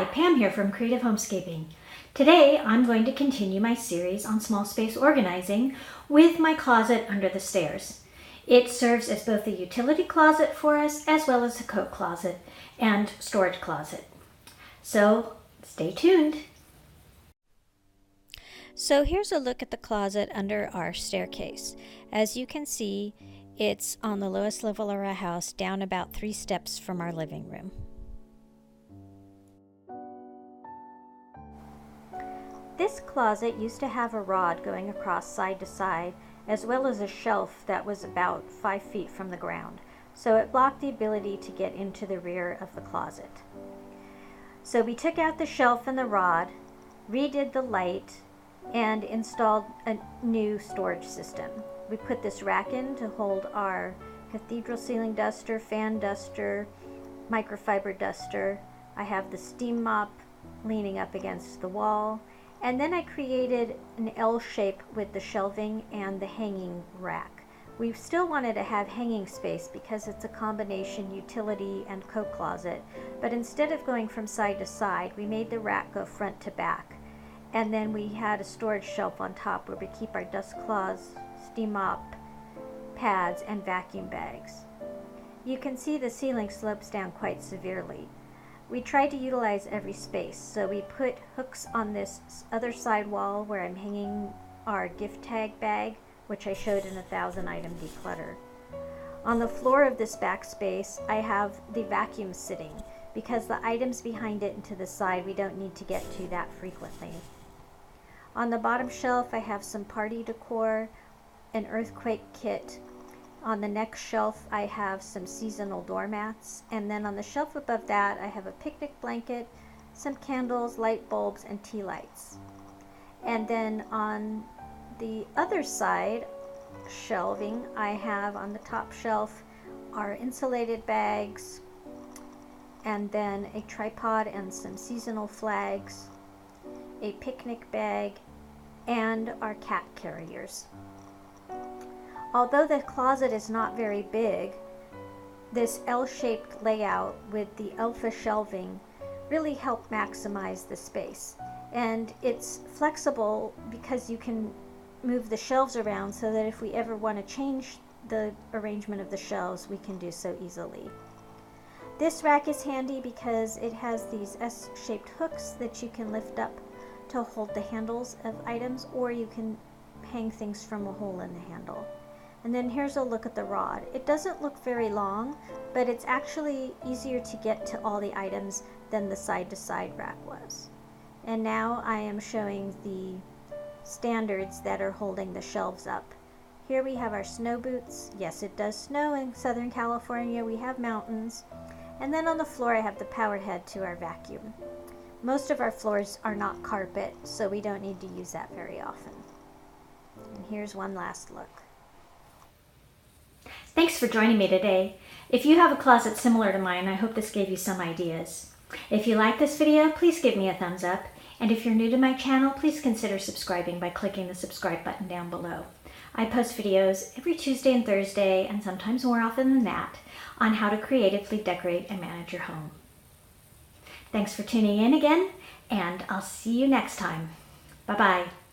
Hi, Pam here from Creative Homescaping. Today I'm going to continue my series on small space organizing with my closet under the stairs. It serves as both a utility closet for us as well as a coat closet and storage closet. So stay tuned. So here's a look at the closet under our staircase. As you can see, it's on the lowest level of our house, down about 3 steps from our living room. This closet used to have a rod going across side to side, as well as a shelf that was about 5 feet from the ground. So it blocked the ability to get into the rear of the closet. So we took out the shelf and the rod, redid the light, and installed a new storage system. We put this rack in to hold our cathedral ceiling duster, fan duster, microfiber duster. I have the steam mop leaning up against the wall. And then I created an L shape with the shelving and the hanging rack. We still wanted to have hanging space because it's a combination utility and coat closet, but instead of going from side to side, we made the rack go front to back. And then we had a storage shelf on top where we keep our dust cloths, steam mop, pads, and vacuum bags. You can see the ceiling slopes down quite severely. We tried to utilize every space, so we put hooks on this other side wall where I'm hanging our gift tag bag, which I showed in 1,000 item declutter. On the floor of this back space, I have the vacuum sitting because the items behind it and to the side we don't need to get to that frequently. On the bottom shelf, I have some party decor, an earthquake kit. On the next shelf, I have some seasonal doormats, and then on the shelf above that, I have a picnic blanket, some candles, light bulbs, and tea lights. And then on the other side shelving, I have on the top shelf our insulated bags, and then a tripod and some seasonal flags, a picnic bag, and our cat carriers. Although the closet is not very big, this L-shaped layout with the alpha shelving really helped maximize the space. And it's flexible because you can move the shelves around so that if we ever want to change the arrangement of the shelves, we can do so easily. This rack is handy because it has these S-shaped hooks that you can lift up to hold the handles of items, or you can hang things from a hole in the handle. And then here's a look at the rod. It doesn't look very long, but it's actually easier to get to all the items than the side-to-side rack was. And now I am showing the standards that are holding the shelves up. Here we have our snow boots. Yes, it does snow in Southern California. We have mountains. And then on the floor I have the power head to our vacuum. Most of our floors are not carpet, so we don't need to use that very often. And here's one last look. Thanks for joining me today. If you have a closet similar to mine, I hope this gave you some ideas. If you like this video, please give me a thumbs up. And if you're new to my channel, please consider subscribing by clicking the subscribe button down below. I post videos every Tuesday and Thursday, and sometimes more often than that, on how to creatively decorate and manage your home. Thanks for tuning in again, and I'll see you next time. Bye-bye.